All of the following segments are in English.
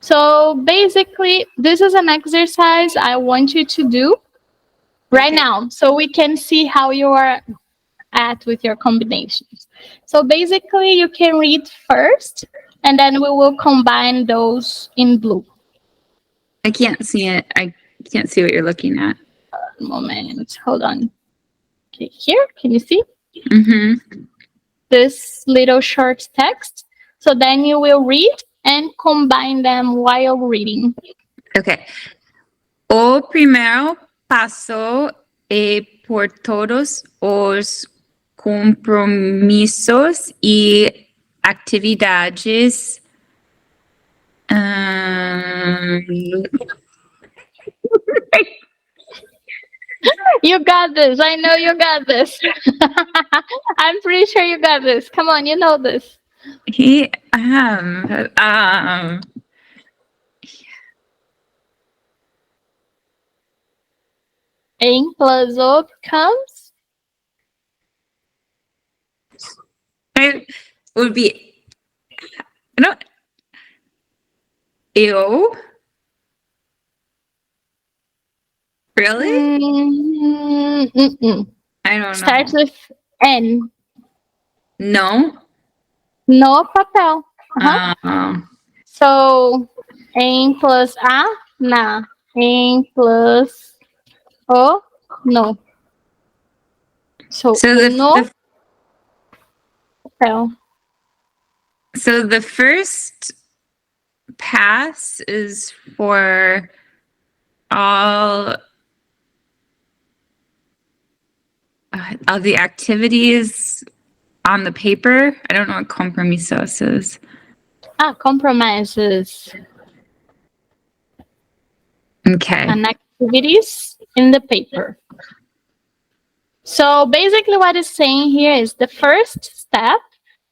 So basically, this is an exercise I want you to do right now, so we can see how you are at with your combinations. So basically, you can read first, and then we will combine those in blue. I can't see it. I can't see what you're looking at. Moment, hold on. Okay, here, can you see? Mm-hmm. This little short text. So then you will read and combine them while reading. Okay. O primeiro passo é por todos os compromissos e atividades. You got this. I know you got this. I'm pretty sure you got this. Come on, you know this. Em plus O becomes? It would be, eu? Really? I don't know. Starts with N. No? No papel. So, em plus A, na. Em plus O, no. So no papel. So the first pass is for all of the activities on the paper. I don't know what compromisos is. Compromises. Okay. And activities in the paper. So basically what it's saying here is the first step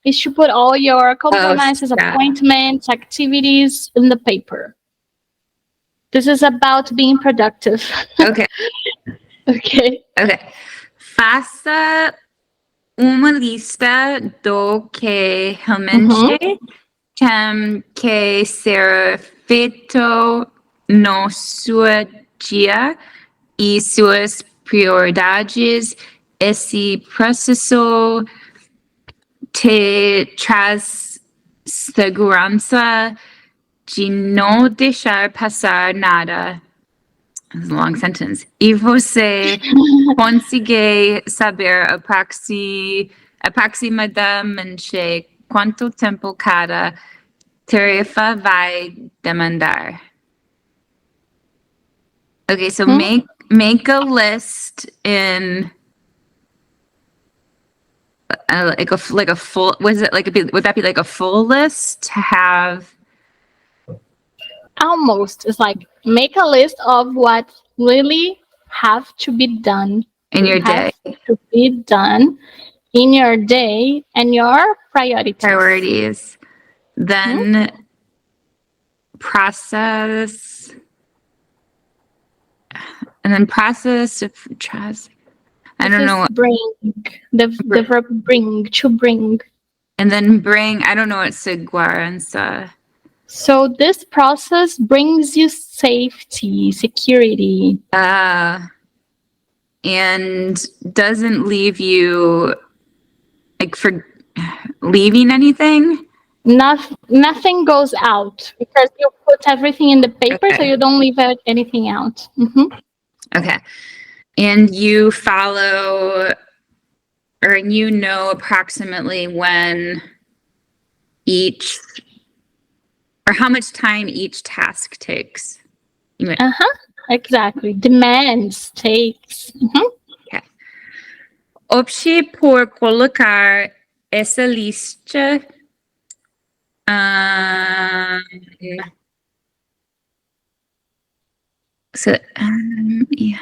is to put all your compromises, appointments, activities in the paper. This is about being productive. Okay. Okay. Faça uma lista do que realmente tem que ser feito no seu dia e suas prioridades. Esse processo te traz segurança de não deixar passar nada. That's a long sentence. E você consegue saber aproximadamente quanto tempo cada tarefa vai demandar. Okay, so make a list in like a full. Was it like would that be like a full list to have? Almost. It's like make a list of what really have to be done in your day. To be done in your day and your priorities. Then process. And then process of trust. I don't know. Bring. The verb bring, to bring. And then bring, I don't know what segurança. So this process brings you safety, security. And doesn't leave you like for leaving anything? Nothing goes out because you put everything in the paper, so you don't leave anything out. Okay. And you follow, or you know approximately when each, or how much time each task takes. Exactly. Demands, takes. Okay. Opte por colocar essa lista yeah.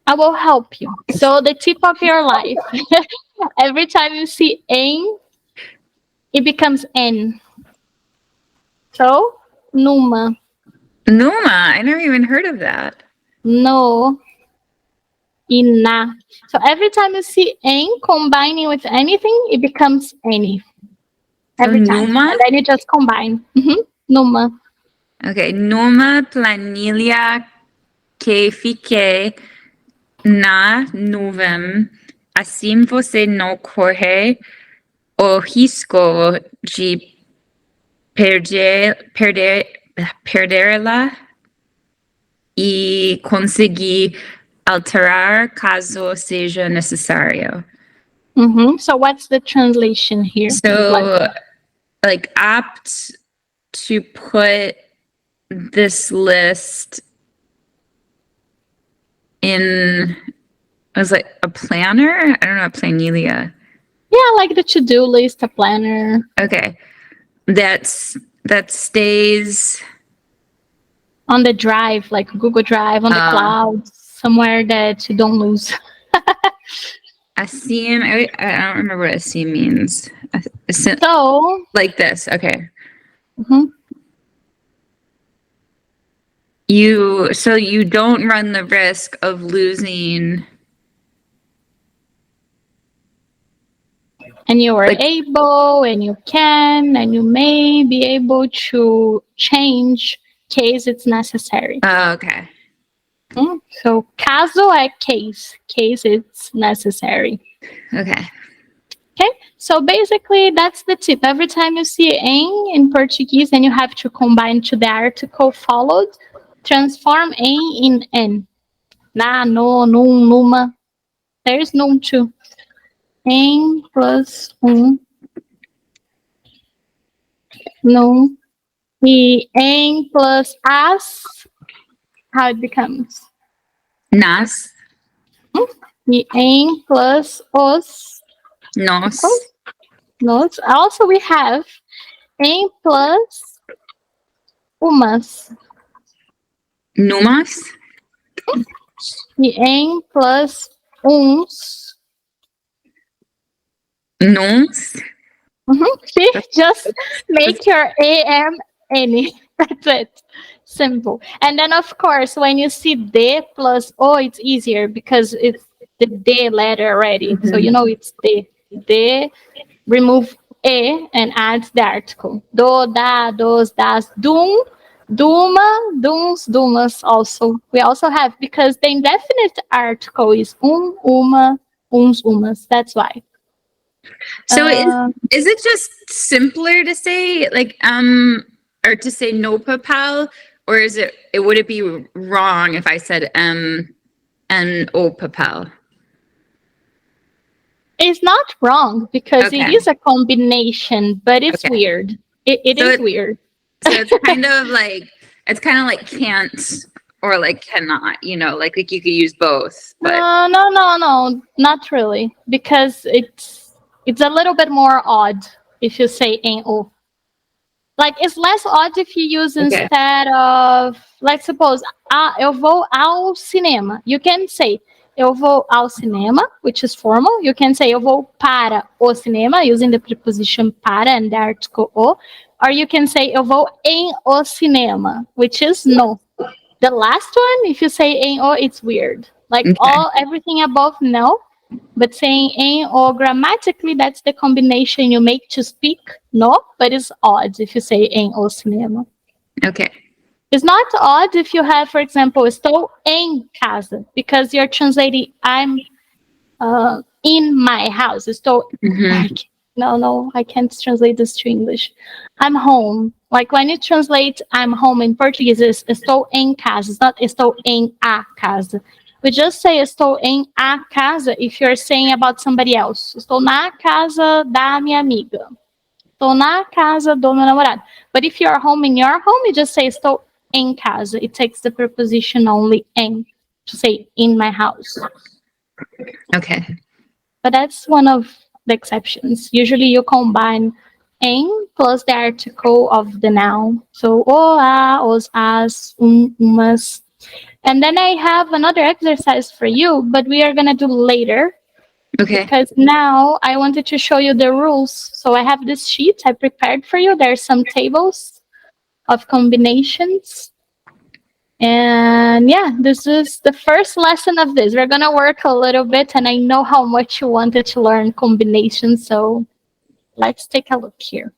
I will help you. So the tip of your life. Every time you see em, it becomes N. So, numa. Numa? I never even heard of that. No. e na. So every time you see em combining with anything, it becomes any. Every time. numa? And then you just combine. Numa. Okay, numa planilha que fique na nuvem, assim você não corre o risco de perdê-la e conseguir alterar caso seja necessário. So what's the translation here? So, like, apt to put this list in as like a planner? I don't know, a planilla. Yeah, like the to-do list, a planner. Okay. That stays On the drive, like Google Drive, on the cloud, somewhere that you don't lose. Assim, I don't remember what assim means. So, like this, okay. mhm. So you don't run the risk of losing. And you are able, and you can, and you may be able to change case it's necessary. Okay. So, caso é case. Case it's necessary. Okay. Okay, so basically that's the tip. Every time you see em in Portuguese and you have to combine to the article followed, transform em in en. Na, no, num, numa. There's num too. Em plus num. E em plus as, how it becomes? Nas. E em plus os. Nos. Nos. Also, we have em plus umas. Numas. E em plus uns. Nuns. See? Just make your am any. That's it. Simple. And then, of course, when you see de plus o, it's easier because it's the de letter already. So you know it's de. De, remove e and add the article. Do, da, dos, das, dum, duma, duns, dumas also. We also have, because the indefinite article is uma, uns, umas. That's why. So is it just simpler to say like or to say no papal, or would it be wrong if I said and o papal? It's not wrong because it is a combination, but it's weird. It is weird. So it's kind of like can't or like cannot, like you could use both. But No, not really, because it's a little bit more odd if you say em o. Like, it's less odd if you use instead of, let's suppose, eu vou ao cinema. You can say, eu vou ao cinema, which is formal. You can say, eu vou para o cinema, using the preposition para and the article o. Or you can say, eu vou em o cinema, which is no. The last one, if you say em o, it's weird. Like, everything above, no. But saying em or grammatically, that's the combination you make to speak no, but it's odd if you say em o cinema. Okay. It's not odd if you have, for example, estou em casa, because you're translating I'm in my house. Estou, no, I can't translate this to English. I'm home. Like when you translate I'm home in Portuguese, it's estou em casa. It's not estou em a casa. We just say estou em a casa if you're saying about somebody else. Estou na casa da minha amiga. Estou na casa do meu namorado. But if you're home in your home, you just say estou em casa. It takes the preposition only em to say in my house. Okay. But that's one of the exceptions. Usually you combine em plus the article of the noun. So o, a, os, as, umas. And then I have another exercise for you, but we are going to do later. Okay. Because now I wanted to show you the rules. So I have this sheet I prepared for you. There are some tables of combinations. And yeah, this is the first lesson of this. We're gonna work a little bit, and I know how much you wanted to learn combinations, so let's take a look here.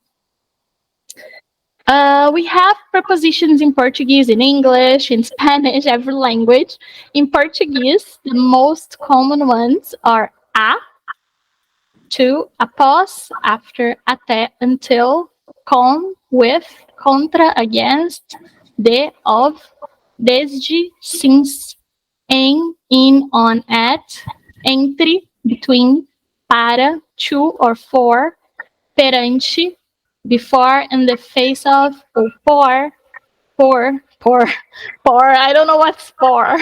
We have prepositions in Portuguese, in English, in Spanish, every language. In Portuguese, the most common ones are a, to, após, after, até, until, com, with, contra, against, de, of, desde, since, em, in, on, at, entre, between, para, to or for, perante, before, in the face of, or for, I don't know what's for.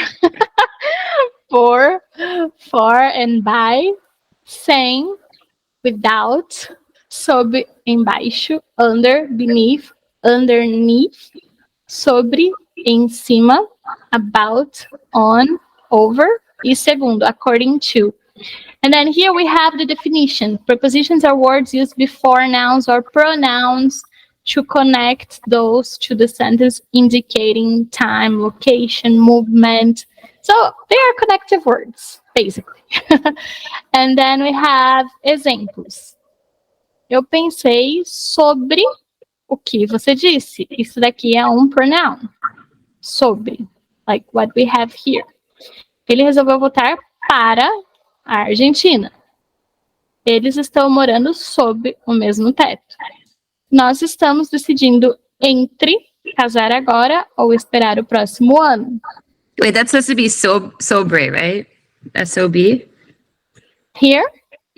For and by, sem, without, sob, embaixo, under, beneath, underneath, sobre, em cima, about, on, over, e segundo, according to. And then here we have the definition. Prepositions are words used before nouns or pronouns to connect those to the sentence, indicating time, location, movement. So they are connective words, basically. And then we have exemplos. Eu pensei sobre o que você disse. Isso daqui é um pronoun. Sobre. Like what we have here. Ele resolveu voltar para a Argentina. Eles estão morando sob o mesmo teto. Nós estamos decidindo entre casar agora ou esperar o próximo ano. Wait, that's supposed to be sobre, right? S-O-B? Here?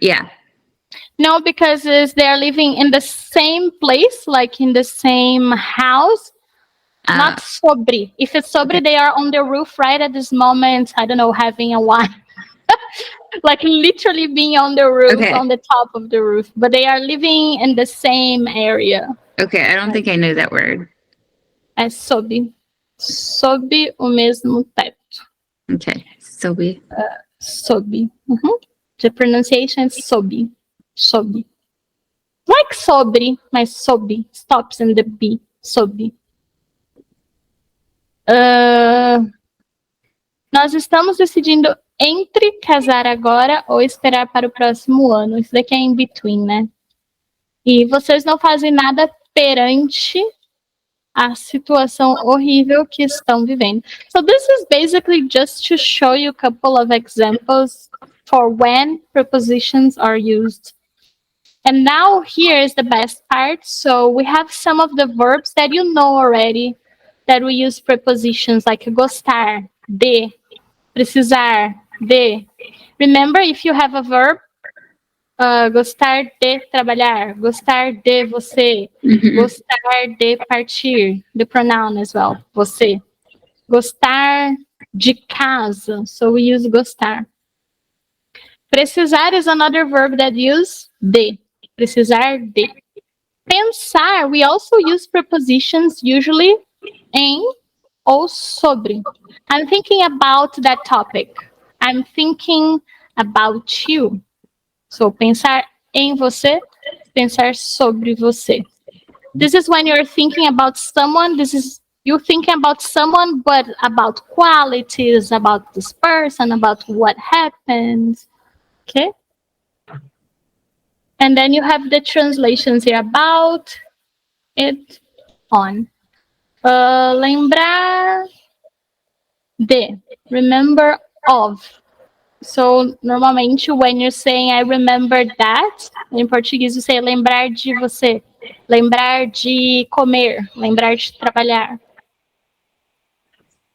Yeah. No, because they're living in the same place, like in the same house. Not sobre. If it's sobre, they are on the roof right at this moment, I don't know, having a wine. Like literally being on the roof, on the top of the roof. But they are living in the same area. Okay, I don't think I knew that word. É sob. Sob o mesmo teto. Okay, sob. Sob. The pronunciation is sob. Sob. Like sobre, mas sob. Stops in the B. Sob. Nós estamos decidindo entre casar agora ou esperar para o próximo ano. Isso daqui é in between, né? E vocês não fazem nada perante a situação horrível que estão vivendo. So this is basically just to show you a couple of examples for when prepositions are used. And now here is the best part. So we have some of the verbs that you know already that we use prepositions like gostar, de, precisar, de. Remember, if you have a verb, gostar de trabalhar, gostar de você, gostar de partir, the pronoun as well, você. Gostar de casa, so we use gostar. Precisar is another verb that use de, precisar de. Pensar, we also use prepositions usually em ou sobre. I'm thinking about that topic. I'm thinking about you. So, pensar em você, pensar sobre você. This is when you're thinking about someone. This is you thinking about someone, but about qualities, about this person, about what happened. Okay? And then you have the translations here about, it, on. Lembrar de, remember of. So, normalmente, when you're saying I remember that, in Portuguese you say lembrar de você, lembrar de comer, lembrar de trabalhar.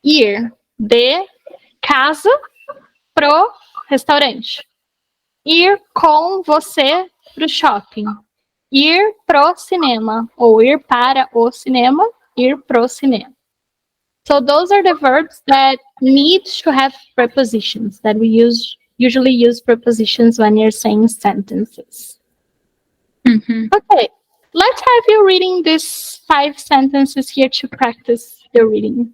Ir, de casa pro restaurante. Ir com você pro shopping. Ir pro cinema, ou ir para o cinema, ir pro cinema. So those are the verbs that need to have prepositions, that we usually use prepositions when you're saying sentences. Okay, let's have you reading these 5 sentences here to practice the reading.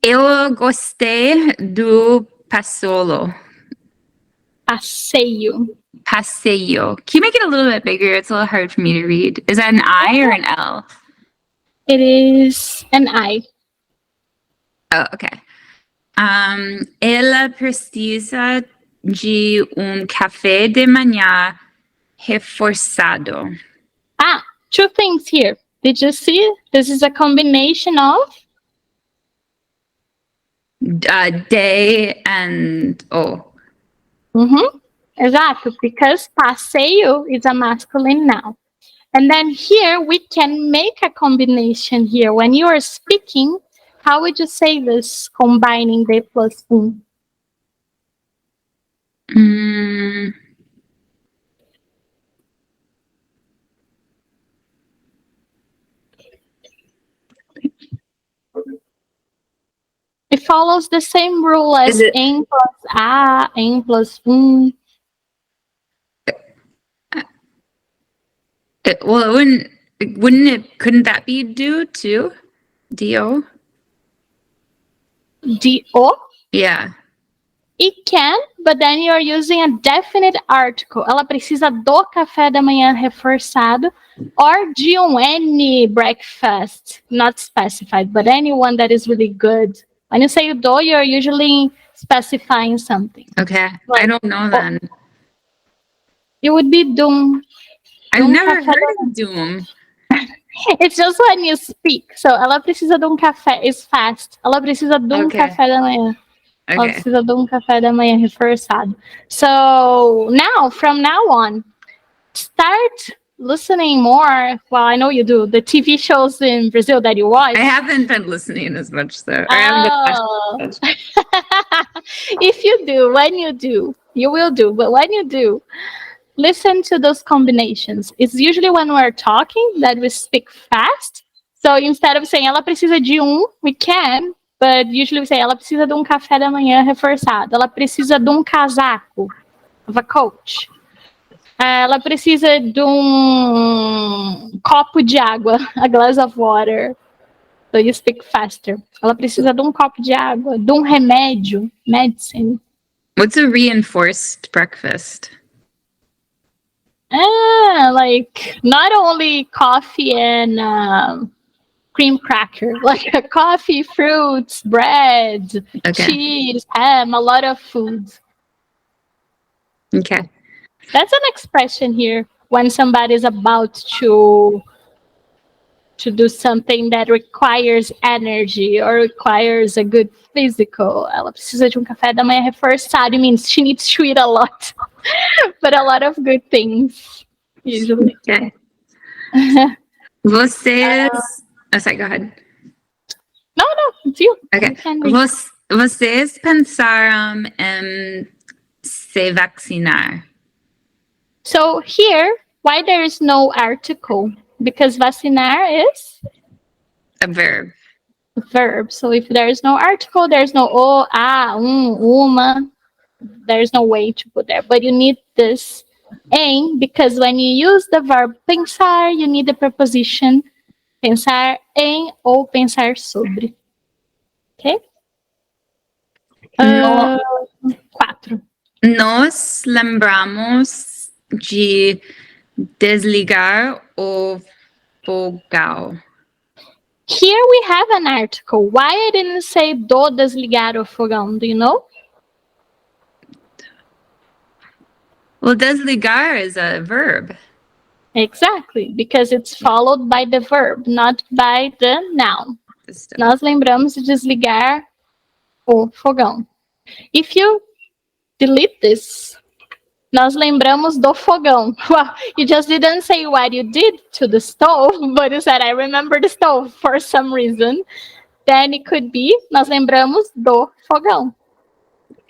Eu gostei do passeio. Passeio. Passeio. Can you make it a little bit bigger? It's a little hard for me to read. Is that an I or an L? It is an I. Oh, okay. Ela precisa de café de manhã reforçado. Two things here. Did you see? This is a combination of De and o. Exato, because passeio is a masculine noun. And then here we can make a combination here. When you are speaking, how would you say this, combining de plus It follows the same rule as em plus a, em plus Well, couldn't that be do too? Do? do? Yeah. It can, but then you're using a definite article. Ela precisa do café da manhã reforçado or de any breakfast, not specified, but anyone that is really good. When you say do, you're usually specifying something. Okay. Like, I don't know then. It would be doom. I've never heard of doom. It's just when you speak. So, ela precisa de café is fast. Ela precisa de café da manhã. Ela precisa de café da manhã reforçado. So, now, from now on, start listening more. Well, I know you do. The TV shows in Brazil that you watch. I haven't been listening as much, though. If you do, when you do, you will do. But when you do, listen to those combinations. It's usually when we're talking that we speak fast. So instead of saying ela precisa de we can, but usually we say ela precisa de café da manhã reforçado. Ela precisa de casaco, of a coat. Ela precisa de copo de água, a glass of water. So you speak faster. Ela precisa de copo de água, de remédio, medicine. What's a reinforced breakfast? Like not only coffee and cream cracker, like a coffee, fruits, bread, cheese, ham, a lot of food. Okay. That's an expression here when somebody is about to do something that requires energy or requires a good physical. Ela precisa de café da manhã reforçado. It means she needs to eat a lot, but a lot of good things, usually. Okay. Vocês... sorry, go ahead. No, it's you. Okay. Vocês pensaram em se vacinar? So here, why there is no article? Because vacinar is a verb. Verb. So if there is no article, there's no uma. There's no way to put there. But you need this em, because when you use the verb pensar, you need the preposition pensar em ou pensar sobre. Okay? 4. Nós lembramos de desligar o fogão. Here we have an article. Why I didn't say do desligar o fogão? Do you know? Well, desligar is a verb. Exactly, because it's followed by the verb, not by the noun. Nós lembramos de desligar o fogão. If you delete this, nós lembramos do fogão. Well, you just didn't say what you did to the stove, but you said, I remember the stove for some reason. Then it could be, nós lembramos do fogão.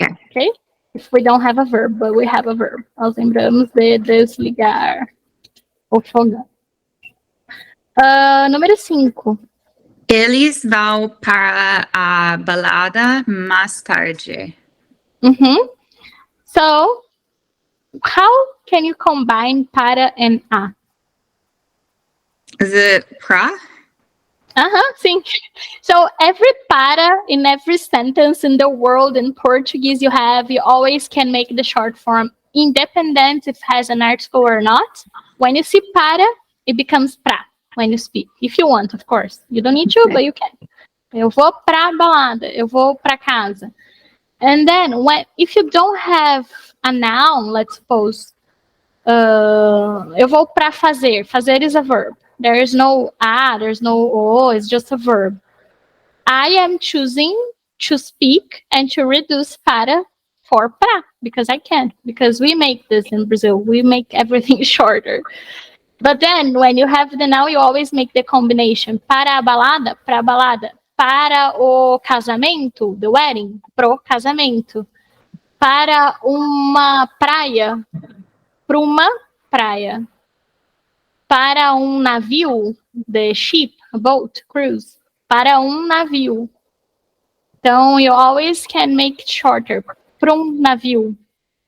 Yeah. Okay? If we don't have a verb, but we have a verb. Nós lembramos de desligar o fogão. Número 5. Eles vão para a balada mais tarde. So, how can you combine para and a? Is it pra? Sim. So every para in every sentence in the world in Portuguese you always can make the short form independent if it has an article or not. When you see para, it becomes pra when you speak. If you want, of course. You don't need to, but you can. Eu vou pra balada. Eu vou pra casa. And then, if you don't have a noun, let's suppose, eu vou pra fazer. Fazer is a verb. There is no there's no o, it's just a verb. I am choosing to speak and to reduce para for pra, because I can. Because we make this in Brazil. We make everything shorter. But then, when you have the noun, you always make the combination. Para a balada, pra balada. Para o casamento, the wedding, pro casamento. Para uma praia, para uma praia. Para navio, the ship, a boat, cruise. Para navio. Então, you always can make it shorter. Para navio,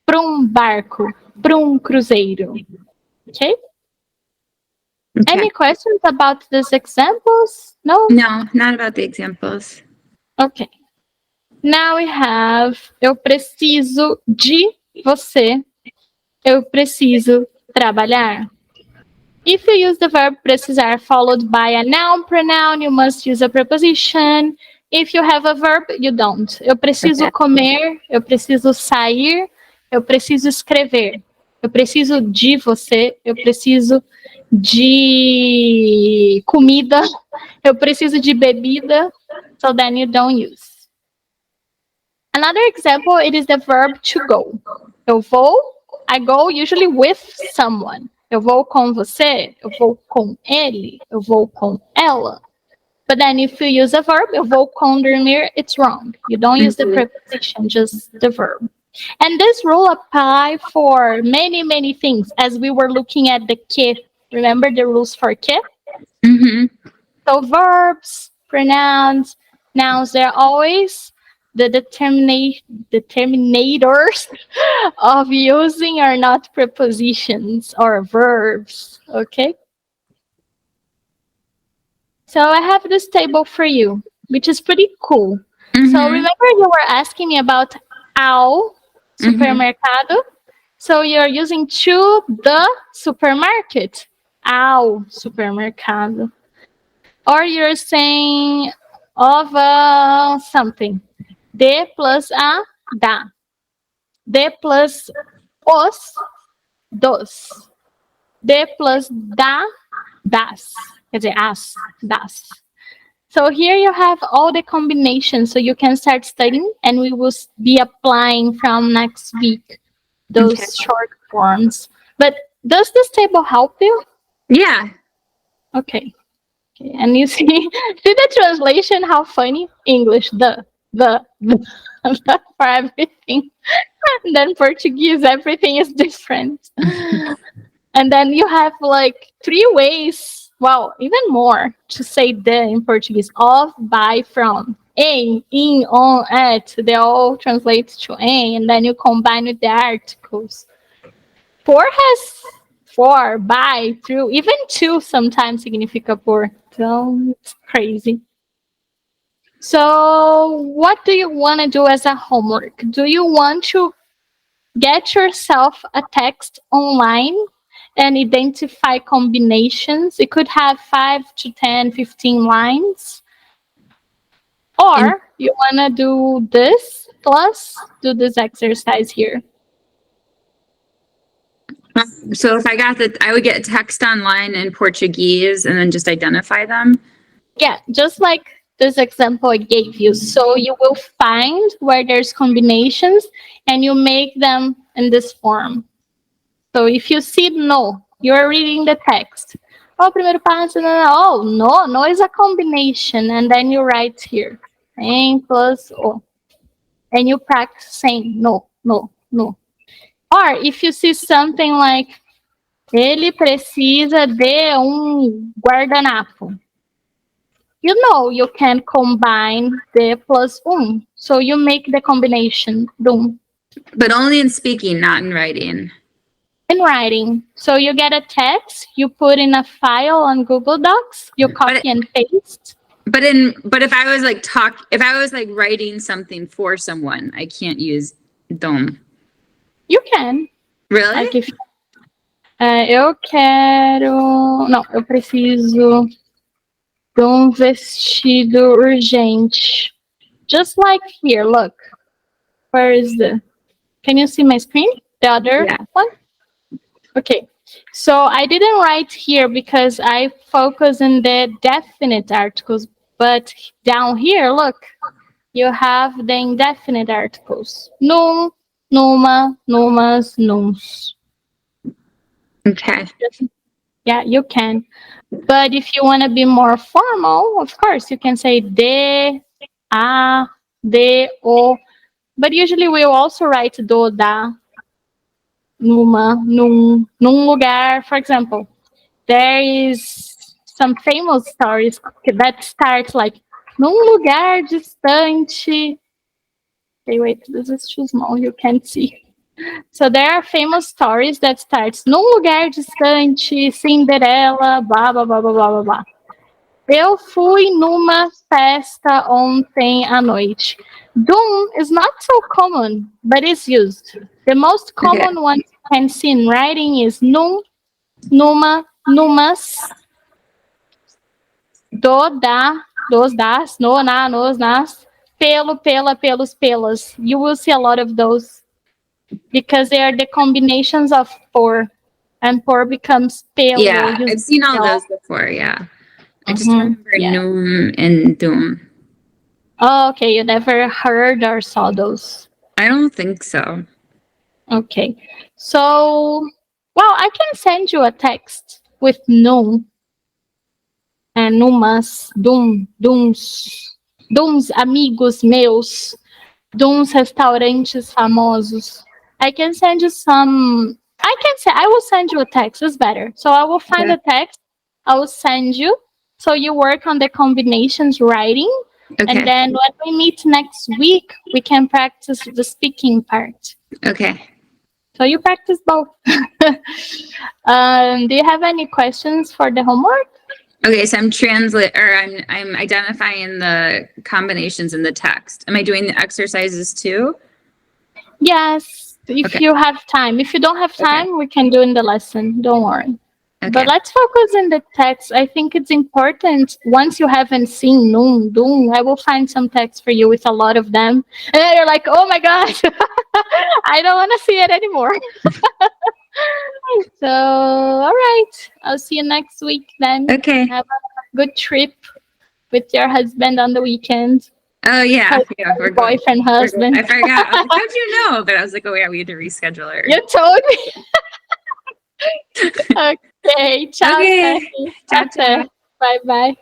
para barco, para cruzeiro. Okay? Any questions about these examples? No? No, not about the examples. Okay. Now we have eu preciso de você. Eu preciso trabalhar. If you use the verb precisar followed by a noun pronoun, you must use a preposition. If you have a verb, you don't. Eu preciso comer, eu preciso sair, eu preciso escrever. Eu preciso de você, eu preciso de comida, eu preciso de bebida, so then you don't use. Another example, it is the verb to go. Eu vou, I go usually with someone. Eu vou com você, eu vou com ele, eu vou com ela. But then if you use a verb, eu vou com dormir, it's wrong. You don't use the preposition, just the verb. And this rule applies for many, many things. As we were looking at the que, remember the rules for que? Mm-hmm. So verbs, pronouns, nouns, they're always the determinators of using are not prepositions or verbs, okay? So I have this table for you, which is pretty cool. Mm-hmm. So remember you were asking me about ao supermercado? So you're using to the supermarket, ao supermercado. Or you're saying of something. De plus a, da. De plus os, dos. De plus da, das. Quer dizer, as, das. So here you have all the combinations, so you can start studying, and we will be applying from next week those short forms. But does this table help you? Yeah. Okay. And you see the translation, how funny? English, the for everything. And then Portuguese, everything is different. And then you have like 3 ways, well, even more, to say the in Portuguese. Of, by, from. Em, in, on, at. They all translate to em, and then you combine with the articles. For, by, through, even to sometimes significa por. So it's crazy. So what do you want to do as a homework? Do you want to get yourself a text online and identify combinations? It could have 5 to 10, 15 lines. Or you want to do this plus do this exercise here. So if I would get text online in Portuguese and then just identify them? Yeah, just like this example I gave you. So you will find where there's combinations and you make them in this form. So if you see no, you're reading the text. Oh, primeiro passo, oh, no is a combination. And then you write here, em plus o. And you practice saying no. Or if you see something like, ele precisa de guardanapo. You know you can combine the plus so you make the combination dum. But only in speaking, not in writing. In writing. So you get a text, you put in a file on Google Docs, you copy and paste. But if I was like writing something for someone, I can't use dom. You can. Really? Like if, eu quero. Não, eu preciso de vestido urgente. Just like here, look. Where is the... Can you see my screen? The other one? Okay. So I didn't write here because I focus on the definite articles. But down here, look. You have the indefinite articles. Num, numa, numas, nums. Okay. Yeah, you can. But if you want to be more formal, of course, you can say de, a, de, o. But usually we'll also write do, da, numa, num lugar. For example, there is some famous stories that start like num lugar distante. Okay, wait, this is too small, you can't see. So there are famous stories that starts num lugar distante, Cinderela, blá, blá, blá, blá, blá, blá, blá. Eu fui numa festa ontem à noite. Dum is not so common, but it's used. The most common one you can see in writing is num, numa, numas, do, da, dos, das, no, na, nos, nas, pelo, pela, pelos, pelas. You will see a lot of those because they are the combinations of por, and por becomes pelo. Yeah, I've seen all those before, yeah. I just remember num and dum. Oh, okay, you never heard or saw those. I don't think so. Okay, so, well, I can send you a text with num and numas, duns amigos meus, duns restaurantes famosos. I can send you some. I will send you a text. It's better. So I will find a text. I will send you. So you work on the combinations writing. And then when we meet next week, we can practice the speaking part. Okay. So you practice both. Do you have any questions for the homework? Okay, so I'm identifying the combinations in the text. Am I doing the exercises too? Yes, if you have time. If you don't have time, we can do in the lesson. Don't worry. Okay. But let's focus in the text. I think it's important. Once you haven't seen num, dum, I will find some text for you with a lot of them. And then you're like, oh my gosh, I don't want to see it anymore. So, all right. I'll see you next week then. Okay. Have a good trip with your husband on the weekend. Oh, yeah. We're boyfriend, husband. I forgot. How'd you know? But I was like, oh, yeah, we had to reschedule her. You told me. Okay. Ciao. Okay. Ciao, ciao. Bye-bye.